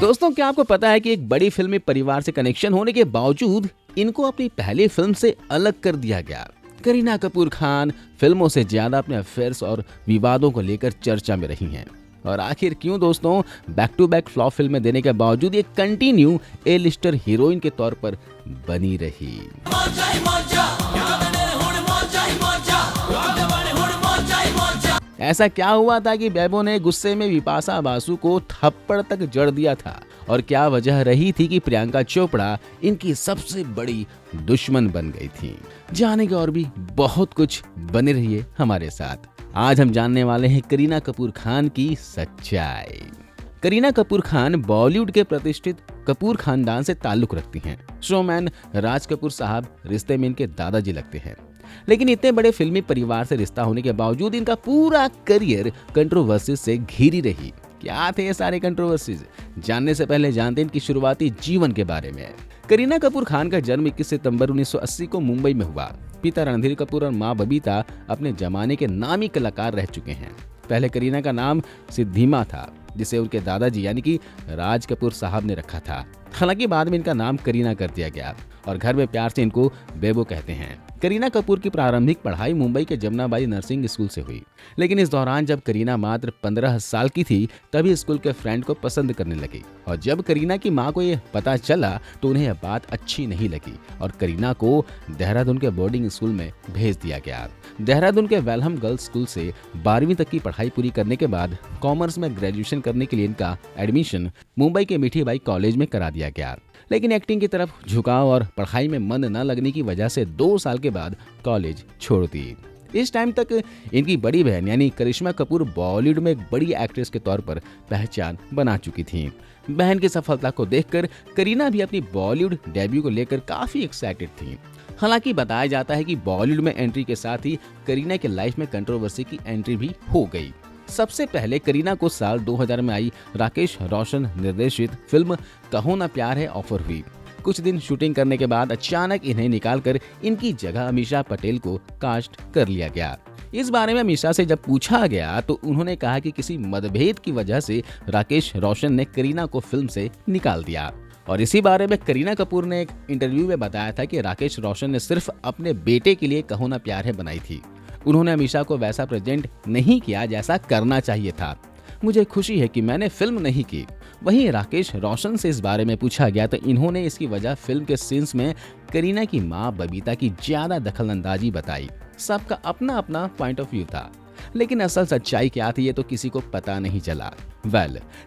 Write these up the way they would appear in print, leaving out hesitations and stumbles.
दोस्तों, क्या आपको पता है कि एक बड़ी फिल्मी परिवार से कनेक्शन होने के बावजूद इनको अपनी पहली फिल्म से अलग कर दिया गया। करीना कपूर खान फिल्मों से ज्यादा अपने अफेयर्स और विवादों को लेकर चर्चा में रही हैं। और आखिर क्यों दोस्तों, बैक टू बैक फ्लॉप फिल्में देने के बावजूद ये कंटिन्यू ए लिस्टर हीरोइन के तौर पर बनी रही। ऐसा क्या हुआ था कि बेबो ने गुस्से में बिपाशा बासु को थप्पड़ तक जड़ दिया था, और क्या वजह रही थी कि प्रियंका चोपड़ा इनकी सबसे बड़ी दुश्मन बन गई थी। जानेंगे और भी बहुत कुछ, बने रहिए हमारे साथ। आज हम जानने वाले हैं करीना कपूर खान की सच्चाई। करीना कपूर खान बॉलीवुड के प्रतिष्ठित कपूर खानदान से ताल्लुक रखती हैं। शोमैन राज कपूर साहब रिश्ते में इनके दादाजी लगते हैं, लेकिन इतने बड़े फिल्मी परिवार से रिश्ता होने के बावजूद इनका पूरा करियर कंट्रोवर्सीज से घिरी रही। क्या थे ये सारे कंट्रोवर्सीज? जानने से पहले जानते हैं इनकी शुरुआती जीवन के बारे में। करीना कपूर खान का जन्म 21 सितंबर 1980 को मुंबई में हुआ। पिता रणधीर कपूर और मां बबीता अपने जमाने के नामी कलाकार रह चुके हैं। पहले करीना का नाम सिद्धिमा था, जिसे उनके दादाजी यानी कि राज कपूर साहब ने रखा था। हालांकि बाद में इनका नाम करीना कर दिया गया और घर में प्यार से इनको बेबो कहते हैं। करीना कपूर की प्रारंभिक पढ़ाई मुंबई के जमनाबाई नर्सिंग स्कूल से हुई, लेकिन इस दौरान जब करीना मात्र 15 साल की थी तभी स्कूल के फ्रेंड को पसंद करने लगी। और जब करीना की मां को ये पता चला तो उन्हें यह बात अच्छी नहीं लगी और करीना को देहरादून के बोर्डिंग स्कूल में भेज दिया गया। देहरादून के वेलहम गर्ल्स स्कूल से 12वीं तक की पढ़ाई पूरी करने के बाद कॉमर्स में ग्रेजुएशन करने के लिए इनका एडमिशन मुंबई के मीठीबाई कॉलेज में करा दिया गया। लेकिन एक्टिंग की तरफ झुकाव और पढ़ाई में मन न लगने की वजह से 2 साल के बाद कॉलेज छोड़ दी। इस टाइम तक इनकी बड़ी बहन यानी करिश्मा कपूर बॉलीवुड में एक बड़ी एक्ट्रेस के तौर पर पहचान बना चुकी थी। बहन की सफलता को देखकर करीना भी अपनी बॉलीवुड डेब्यू को लेकर काफी एक्साइटेड थी। हालांकि बताया जाता है कि बॉलीवुड में एंट्री के साथ ही करीना के लाइफ में कंट्रोवर्सी की एंट्री भी हो गई। सबसे पहले करीना को साल 2000 में आई राकेश रोशन निर्देशित फिल्म कहो ना प्यार है ऑफर हुई। कुछ दिन शूटिंग करने के बाद अचानक इन्हें निकालकर इनकी जगह अमीषा पटेल को कास्ट कर लिया गया। इस बारे में अमीषा से जब पूछा गया तो उन्होंने कहा कि किसी मतभेद की वजह से राकेश रोशन ने करीना को फिल्म से निकाल दिया। और इसी बारे में करीना कपूर ने एक इंटरव्यू में बताया था कि राकेश रोशन ने सिर्फ अपने बेटे के लिए कहो ना प्यार है बनाई थी। उन्होंने अमीषा को वैसा प्रेजेंट नहीं किया जैसा करना चाहिए था। मुझे खुशी है कि मैंने फिल्म नहीं की। वहीं राकेश रोशन से इस बारे में पूछा गया तो इन्होंने इसकी वजह फिल्म के सीन्स में करीना की मां बबीता की ज्यादा दखलंदाजी बताई। सबका अपना अपना पॉइंट ऑफ व्यू था, लेकिन असल सच्चाई क्या थी ये तो किसी को पता नहीं चला।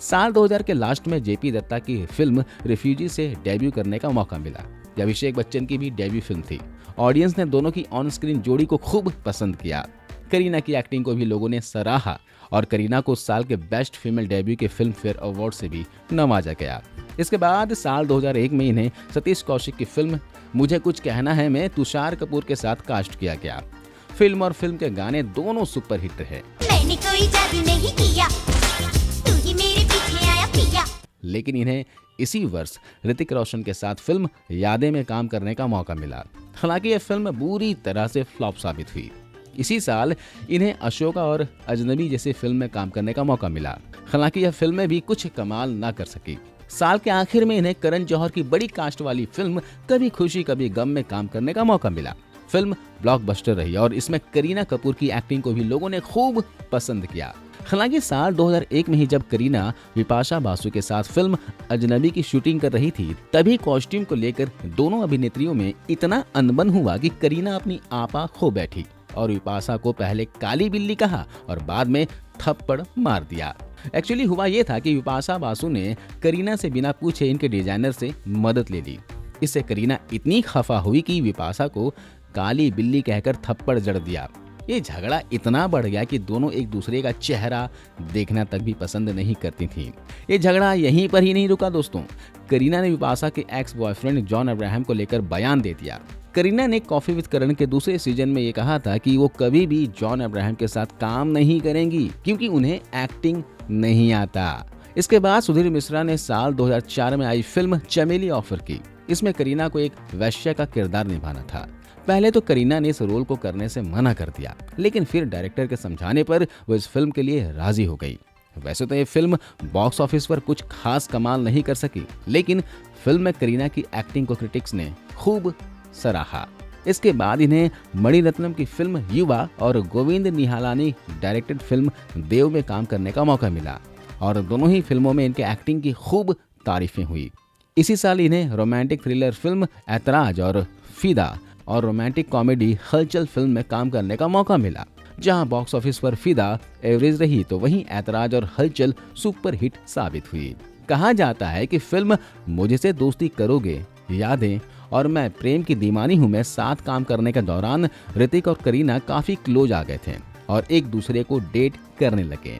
साल 2000 के लास्ट में जेपी दत्ता की फिल्म रिफ्यूजी से डेब्यू करने का मौका मिला। अभिषेक बच्चन की भी डेब्यू फिल्म थी। ऑडियंस ने दोनों की ऑन स्क्रीन जोड़ी को खूब पसंद किया। करीना की एक्टिंग को भी लोगों ने सराहा और करीना को साल के बेस्ट फीमेल डेब्यू के फिल्म फेयर अवार्ड से भी नवाजा गया। इसके बाद साल 2001 में इन्हें सतीश कौशिक की फिल्म मुझे कुछ कहना है में तुषार कपूर के साथ कास्ट किया गया। फिल्म और फिल्म के गाने दोनों सुपरहिट रहे। मैंने कोई जादू नहीं किया, तू ही मेरे पीछे आया पिया। लेकिन इन्हें इसी वर्ष ऋतिक रोशन के साथ फिल्म यादें में काम करने का मौका मिला। हालांकि यह फिल्म बुरी तरह से फ्लॉप साबित हुई। इसी साल इन्हें अशोका और अजनबी जैसी फिल्म में काम करने का मौका मिला। हालांकि यह फिल्में भी कुछ कमाल ना कर सकी। साल के आखिर में इन्हें करण जौहर की बड़ी कास्ट वाली फिल्म कभी खुशी कभी गम में काम करने का मौका मिला। फिल्म ब्लॉकबस्टर रही और इसमें करीना कपूर की एक्टिंग को भी लोगों ने खूब पसंद किया। हालांकि साल 2001 में ही जब करीना बिपाशा बासु के साथ फिल्म अजनबी की शूटिंग कर रही थी तभी कॉस्ट्यूम को लेकर दोनों अभिनेत्रियों में इतना अनबन हुआ कि करीना अपनी आपा खो बैठी और बिपाशा को पहले काली बिल्ली कहा और बाद में थप्पड़ मार दिया। एक्चुअली हुआ ये था कि बिपाशा बासु ने करीना से बिना पूछे इनके डिजाइनर से मदद ले ली। इससे करीना इतनी खफा हुई कि बिपाशा को काली बिल्ली कहकर थप्पड़ जड़ दिया। ये झगड़ा इतना बढ़ गया कि दोनों एक दूसरे का चेहरा देखना तक भी पसंद नहीं करती थीं। ये झगड़ा यहीं पर ही नहीं रुका दोस्तों। करीना ने बिपाशा के एक्स बॉयफ्रेंड जॉन अब्राहम को लेकर बयान दे दिया। करीना ने कॉफी विद करण के दूसरे सीजन में ये कहा था कि वो कभी भी जॉन अब्राहम के साथ काम नहीं करेंगी क्योंकि उन्हें एक्टिंग नहीं आता। इसके बाद सुधीर मिश्रा ने साल 2004 में आई फिल्म चमेली ऑफर की। इसमें करीना को एक वैश्या का किरदार निभाना था। पहले तो करीना ने इस रोल को करने से मना कर दिया, लेकिन फिर डायरेक्टर के समझाने पर वो इस फिल्म के लिए राजी हो गई। वैसे तो ये फिल्म बॉक्स ऑफिस पर कुछ खास कमाल नहीं कर सकी, लेकिन फिल्म में करीना की एक्टिंग को क्रिटिक्स ने खूब सराहा। इसके बाद इन्हें मणिरत्नम की फिल्म युवा और गोविंद निहालानी डायरेक्टेड फिल्म देव में काम करने का मौका मिला और दोनों ही फिल्मों में इनके एक्टिंग की खूब तारीफें हुई। इसी साल इन्हें रोमांटिक थ्रिलर फिल्म ऐतराज और फिदा और रोमांटिक कॉमेडी हलचल फिल्म में काम करने का मौका मिला। जहां बॉक्स ऑफिस पर फिदा एवरेज रही तो वहीं ऐतराज और हलचल सुपर हिट साबित हुई। कहा जाता है कि फिल्म मुझे से दोस्ती करोगे, यादें और मैं प्रेम की दीवानी हूं में साथ काम करने के दौरान ऋतिक और करीना काफी क्लोज आ गए थे और एक दूसरे को डेट करने लगे।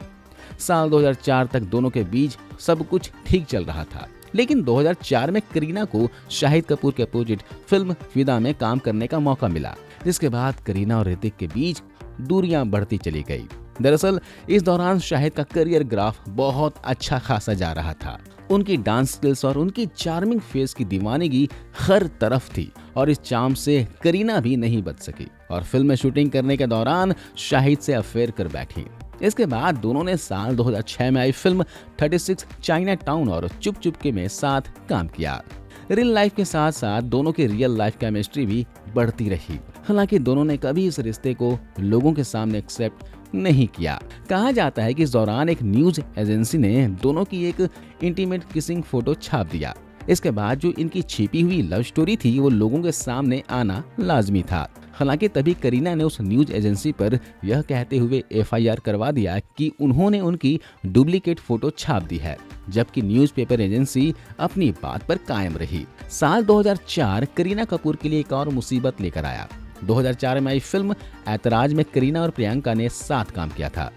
साल 2004 तक दोनों के बीच सब कुछ ठीक चल रहा था, लेकिन 2004 में करीना को शाहिद कपूर के अपोजिट फिल्म फिदा में काम करने का मौका मिला, जिसके बाद करीना और ऋतिक के बीच दूरियां बढ़ती चली गई। दरअसल इस दौरान शाहिद का करियर ग्राफ बहुत अच्छा खासा जा रहा था। उनकी डांस स्किल्स और उनकी चार्मिंग फेस की दीवानगी हर तरफ थी और इस चार्म से करीना भी नहीं बच सकी और फिल्म में शूटिंग करने के दौरान शाहिद से अफेयर कर बैठी। इसके बाद दोनों ने साल 2006 में आई फिल्म 36 चाइना टाउन और चुप चुपके में साथ काम किया। रियल लाइफ के साथ साथ दोनों की रियल लाइफ केमिस्ट्री भी बढ़ती रही। हालांकि दोनों ने कभी इस रिश्ते को लोगों के सामने एक्सेप्ट नहीं किया। कहा जाता है कि इस दौरान एक न्यूज एजेंसी ने दोनों की एक इंटीमेट किसिंग फोटो छाप दिया। इसके बाद जो इनकी छिपी हुई लव स्टोरी थी वो लोगों के सामने आना लाजमी था। हालांकि तभी करीना ने उस न्यूज एजेंसी पर यह कहते हुए FIR करवा दिया कि उन्होंने उनकी डुप्लीकेट फोटो छाप दी है, जबकि न्यूज़पेपर एजेंसी अपनी बात पर कायम रही। साल 2004 करीना कपूर के लिए एक और मुसीबत लेकर आया। 2004 में आई फिल्म ऐतराज में करीना और प्रियंका ने साथ काम किया था।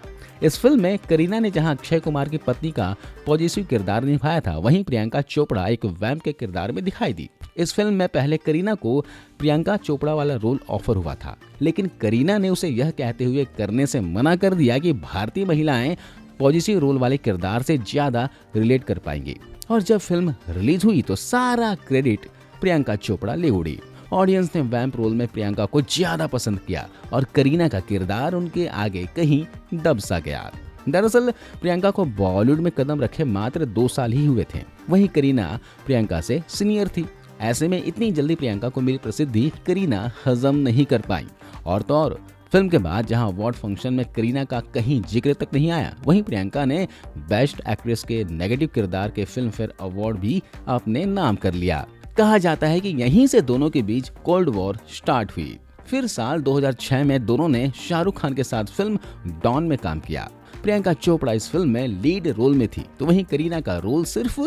इस फिल्म में करीना ने जहां अक्षय कुमार की पत्नी का पॉजिटिव किरदार निभाया था, वहीं प्रियंका चोपड़ा एक वैम्प के किरदार में दिखाई दी। इस फिल्म में पहले करीना को प्रियंका चोपड़ा वाला रोल ऑफर हुआ था, लेकिन करीना ने उसे यह कहते हुए करने से मना कर दिया कि भारतीय महिलाएं पॉजिटिव रोल वाले किरदार से ज्यादा रिलेट कर पाएंगी। और जब फिल्म रिलीज हुई तो सारा क्रेडिट प्रियंका चोपड़ा ले उड़ी। ऑडियंस ने वैम्प रोल में प्रियंका को ज्यादा पसंद किया और करीना का किरदार उनके आगे कहीं दब सा गया। दरअसल प्रियंका को बॉलीवुड में कदम रखे मात्र 2 साल ही हुए थे, वहीं करीना प्रियंका से सीनियर थी। ऐसे में इतनी जल्दी प्रियंका को मिली प्रसिद्धि करीना हजम नहीं कर पाई। और तो और फिल्म के बाद जहां अवार्ड फंक्शन में करीना का कहीं जिक्र तक नहीं आया, वहीं प्रियंका ने बेस्ट एक्ट्रेस के नेगेटिव किरदार के फिल्म फेयर अवार्ड भी अपने नाम कर लिया। कहा जाता है कि यहीं से दोनों के बीच कोल्ड वॉर स्टार्ट हुई। फिर साल 2006 में दोनों ने शाहरुख खान के साथ फिल्म डॉन में काम किया। प्रियंका चोपड़ा इस फिल्म में लीड रोल में थी, तो वहीं करीना का रोल सिर्फ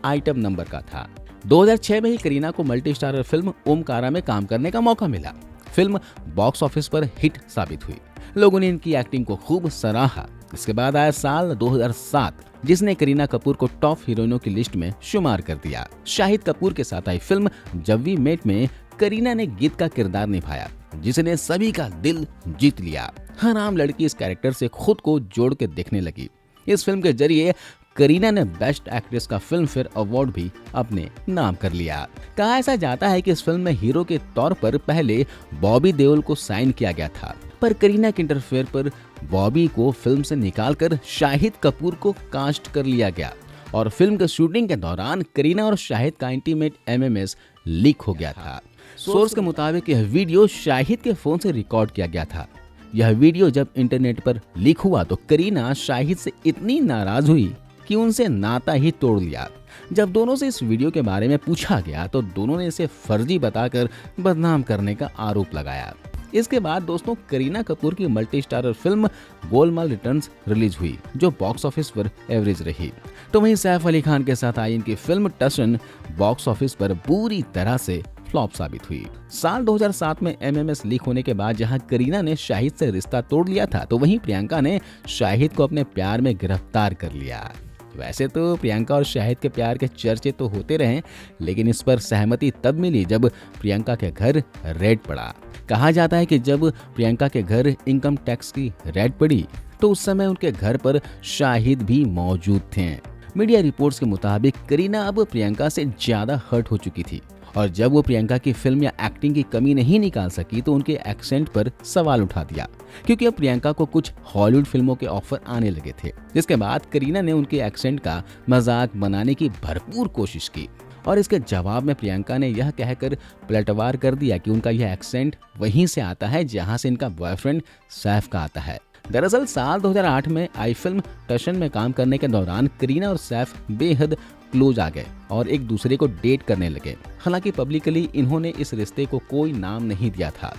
आइटम नंबर का था। 2006 में ही करीना को मल्टी स्टारर फिल्म ओमकारा में काम करने का मौका मिला। फिल्म बॉक्स ऑफिस पर हिट साबित हुई। लोगों ने इनकी एक्टिंग को खूब सराहा। इसके बाद आया साल 2007, जिसने करीना कपूर को टॉप हीरोइनों की लिस्ट में शुमार कर दिया। शाहिद कपूर के साथ आई फिल्म जब वी मेट में करीना ने गीत का किरदार निभाया, जिसने सभी का दिल जीत लिया। हर आम लड़की इस कैरेक्टर से खुद को जोड़ के देखने लगी। इस फिल्म के जरिए करीना ने बेस्ट एक्ट्रेस का फिल्म फेयर अवार्ड भी अपने नाम कर लिया। कहा ऐसा जाता है कि इस फिल्म में हीरो के तौर पर पहले बॉबी देओल को साइन किया गया था, पर करीना के इंटरफेयर पर बॉबी को फिल्म से निकालकर शाहिद कपूर को कास्ट कर लिया गया और फिल्म के शूटिंग के दौरान करीना और शाहिद का इंटीमेट MMS लीक हो गया था। सोर्स के मुताबिक यह वीडियो शाहिद के फोन से रिकॉर्ड किया गया था। यह वीडियो जब इंटरनेट पर लीक हुआ तो करीना शाहिद से इतनी नाराज हुई कि उनसे नाता ही तोड़ लिया। जब दोनों से इस वीडियो के बारे में पूछा गया तो दोनों ने इसे फर्जी बताकर बदनाम करने का आरोप लगाया। इसके बाद दोस्तों करीना कपूर की multi starrer film Golmaal returns release हुई, जो बॉक्स ऑफिस पर एवरेज रही। तो वहीं सैफ अली खान के साथ आई इनकी फिल्म टशन बॉक्स ऑफिस पर बुरी तरह से फ्लॉप साबित हुई। साल 2007 में MMS लीक होने के बाद जहां करीना ने शाहिद से रिश्ता तोड़ लिया था, तो वहीं प्रियंका ने शाहिद को अपने प्यार में गिरफ्तार कर लिया। वैसे तो प्रियंका और शाहिद के प्यार के चर्चे तो होते रहे, लेकिन इस पर सहमति तब मिली जब प्रियंका के घर रेड पड़ा। कहा जाता है कि जब प्रियंका के घर इनकम टैक्स की रेड पड़ी तो उस समय उनके घर पर शाहिद भी मौजूद थे। मीडिया रिपोर्ट्स के मुताबिक करीना अब प्रियंका से ज्यादा हर्ट हो चुकी थी और जब वो प्रियंका की फिल्म या एक्टिंग की कमी नहीं निकाल सकी तो उनके एक्सेंट पर सवाल उठा दिया, क्योंकि अब प्रियंका को कुछ हॉलीवुड फिल्मों के ऑफर आने लगे थे। जिसके बाद करीना ने उनके एक्सेंट का मजाक बनाने की भरपूर कोशिश की और इसके जवाब में प्रियंका ने यह कहकर पलटवार कर दिया कि उनका यह एक्सेंट वहीं से आता है जहां से इनका बॉयफ्रेंड सैफ का आता है। दरअसल साल 2008 में आई फिल्म टशन में काम करने के दौरान करीना और सैफ बेहद क्लोज आ गए और एक दूसरे को डेट करने लगे। हालांकि पब्लिकली इन्होंने इस रिश्ते को कोई नाम नहीं दिया था,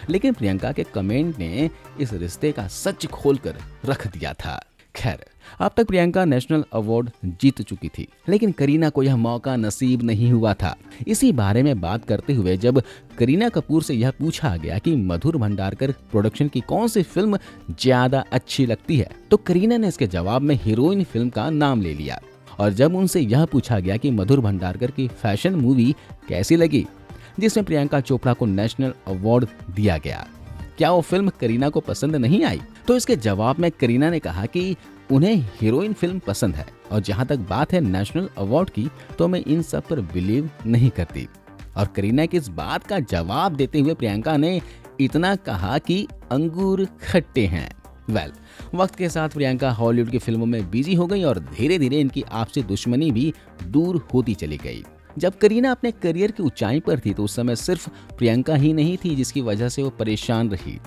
लेकिन प्रियंका के कमेंट ने इस रिश्ते का सच खोलकर रख दिया था। खैर, अब तक प्रियंका नेशनल अवार्ड जीत चुकी थी, लेकिन करीना को यह मौका नसीब नहीं हुआ था। इसी बारे में बात करते हुए जब करीना कपूर से यह पूछा गया कि मधुर भंडारकर प्रोडक्शन की कौन सी फिल्म ज्यादा अच्छी लगती है, तो करीना ने इसके जवाब में हीरोइन फिल्म का नाम ले लिया। और जब उनसे यह पूछा गया कि मधुर भंडारकर की फैशन मूवी कैसी लगी, जिसमें प्रियंका चोपड़ा को नेशनल अवार्ड दिया गया, क्या वो फिल्म करीना को पसंद नहीं आई, तो इसके जवाब में करीना ने कहा कि उन्हें हीरोइन फिल्म पसंद है और जहां तक बात है नेशनल अवार्ड की, तो मैं इन सब पर बिलीव नहीं करती। और करीना की इस बात का जवाब देते हुए प्रियंका ने इतना कहा कि अंगूर खट्टे हैं। वक्त के साथ प्रियंका हॉलीवुड की फिल्मों में बिजी हो गई और धीरे धीरे इनकी आपसी दुश्मनी भी दूर होती चली गई। जब करीना अपने करियर की ऊंचाई पर थी तो उस समय सिर्फ प्रियंका ही नहीं थी जिसकी वजह से वो परेशान रही।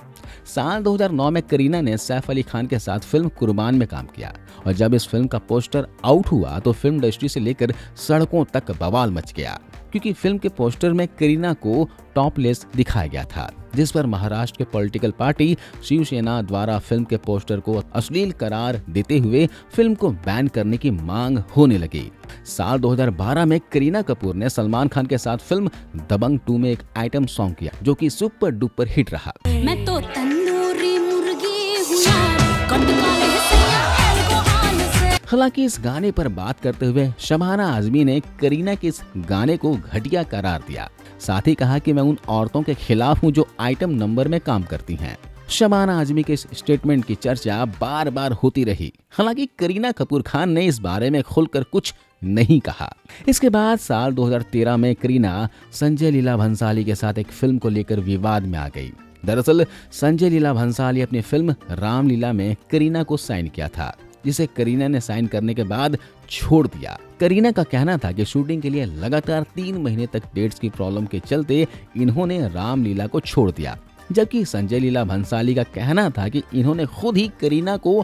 साल 2009 में करीना ने सैफ अली खान के साथ फिल्म कुर्बान में काम किया और जब इस फिल्म का पोस्टर आउट हुआ तो फिल्म इंडस्ट्री से लेकर सड़कों तक बवाल मच गया, क्योंकि फिल्म के पोस्टर में करीना को टॉपलेस दिखाया गया था, जिस पर महाराष्ट्र के पॉलिटिकल पार्टी शिवसेना द्वारा फिल्म के पोस्टर को अश्लील करार देते हुए फिल्म को बैन करने की मांग होने लगी। साल 2012 में करीना कपूर ने सलमान खान के साथ फिल्म दबंग 2 में एक आइटम सॉन्ग किया, जो कि सुपर डुपर हिट रहा। मैं तो तंदूरी मुर्गी हूँ यार, कट काले सैया एल्को आन से। हालांकि इस गाने पर बात करते हुए शबाना आजमी ने करीना के इस गाने को घटिया करार दिया। साथ ही कहा कि मैं उन औरतों के खिलाफ हूं जो आइटम नंबर में काम करती हैं। शबाना आजमी के इस स्टेटमेंट की चर्चा बार बार होती रही। हालांकि करीना कपूर खान ने इस बारे में खुलकर कुछ नहीं कहा। इसके बाद साल 2013 में करीना संजय लीला भंसाली के साथ एक फिल्म को लेकर विवाद में आ गई। दरअसल संजय लीला भंसाली अपनी फिल्म रामलीला में करीना को साइन किया था, जिसे करीना ने साइन करने के बाद छोड़ दिया। करीना का कहना था कि शूटिंग के लिए लगातार 3 महीने तक डेट्स की प्रॉब्लम के चलते इन्होंने रामलीला को छोड़ दिया, जबकि संजय लीला भंसाली का कहना था कि इन्होंने खुद ही करीना को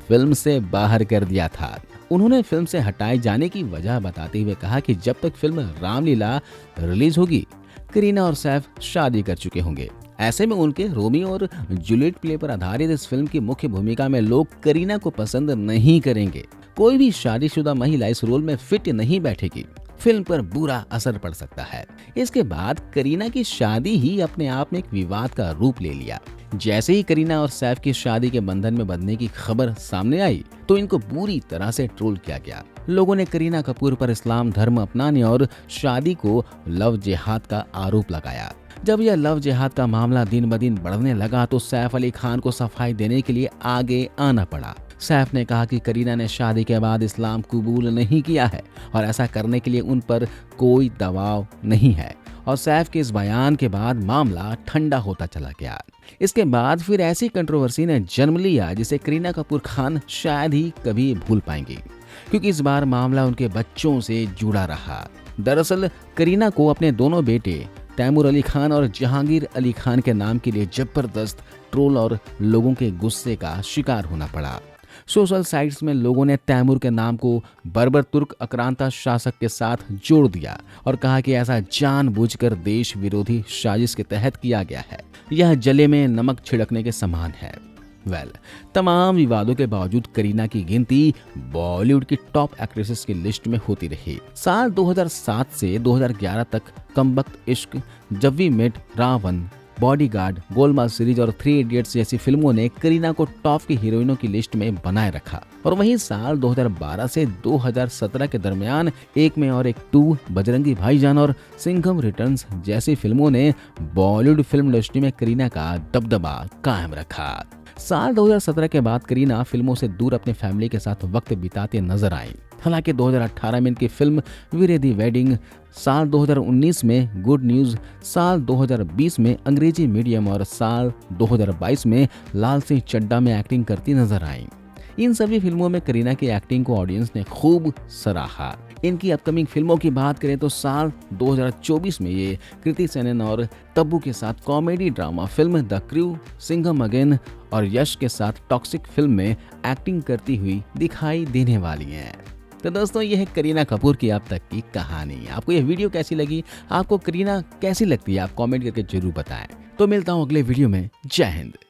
फिल्म से बाहर कर दिया था। उन्होंने फिल्म से हटाए जाने की वजह बताते हुए कहा कि जब तक फिल्म रामलीला रिलीज होगी करीना और सैफ शादी कर चुके होंगे। ऐसे में उनके रोमियो और जूलियट प्ले पर आधारित इस फिल्म की मुख्य भूमिका में लोग करीना को पसंद नहीं करेंगे। कोई भी शादीशुदा महिला इस रोल में फिट नहीं बैठेगी, फिल्म पर बुरा असर पड़ सकता है। इसके बाद करीना की शादी ही अपने आप में एक विवाद का रूप ले लिया। जैसे ही करीना और सैफ की शादी के बंधन में बंधने की खबर सामने आई तो इनको बुरी तरह से ट्रोल किया गया। लोगों ने करीना कपूर पर इस्लाम धर्म अपनाने और शादी को लव जिहाद का आरोप लगाया। जब यह लव जिहाद का मामला दिन ब दिन बढ़ने लगा तो सैफ अली खान को सफाई देने के लिए आगे आना पड़ा। सैफ ने कहा कि करीना ने शादी के बाद इस्लाम कबूल नहीं किया है और ऐसा करने के लिए उन पर कोई दबाव नहीं है, और सैफ के इस बयान के बाद मामला ठंडा होता चला गया। इसके बाद फिर ऐसी कंट्रोवर्सी ने जन्म लिया जिसे करीना कपूर खान शायद ही कभी भूल पाएंगी, क्योंकि इस बार मामला उनके बच्चों से जुड़ा रहा। दरअसल करीना को अपने दोनों बेटे तैमूर अली खान और जहांगीर अली खान के नाम के लिए जबरदस्त ट्रोल और लोगों के गुस्से का शिकार होना पड़ा। सोशल साइट्स में लोगों ने तैमूर के नाम को बर्बर तुर्क आक्रांता शासक के साथ जोड़ दिया और कहा कि ऐसा जानबूझकर देश विरोधी साजिश के तहत किया गया है। यह जले में नमक छिड़कने के समान है। तमाम विवादों के बावजूद करीना की गिनती बॉलीवुड की टॉप एक्ट्रेसेस की लिस्ट में होती रही। साल 2007 से 2011 तक कम वक्त इश्क, जब वी मेट, रावण, बॉडीगार्ड, गोलमाल सीरीज और 3 इडियट्स जैसी फिल्मों ने करीना को टॉप की हीरोइनों की लिस्ट में बनाए रखा। और वहीं साल 2012 से 2017 के दरमियान एक में और एक 2, बजरंगी भाईजान और सिंघम रिटर्न्स जैसी फिल्मों ने बॉलीवुड फिल्म इंडस्ट्री में करीना का दबदबा कायम रखा। साल 2017 के बाद करीना फिल्मों से दूर अपने फैमिली के साथ वक्त बिताते नजर आई। हालांकि 2018 में इनकी फिल्म वीरे दी वेडिंग, साल 2019 में गुड न्यूज़, साल 2020 में अंग्रेजी मीडियम और साल 2022 में लाल सिंह चड्ढा में एक्टिंग करती नजर आई। इन सभी फिल्मों में करीना की एक्टिंग को ऑडियंस ने खूब सराहा। इनकी अपकमिंग फिल्मों की बात करें तो साल 2024 में ये कृति सेनन और तब्बू के साथ comedy drama film the crew, Singham again और यश के साथ टॉक्सिक फिल्म में एक्टिंग करती हुई दिखाई देने वाली हैं। तो दोस्तों, यह है करीना कपूर की अब तक की कहानी। आपको यह वीडियो कैसी लगी? आपको करीना कैसी लगती है? आप कमेंट करके जरूर बताएं। तो मिलता हूं अगले वीडियो में। जय हिंद।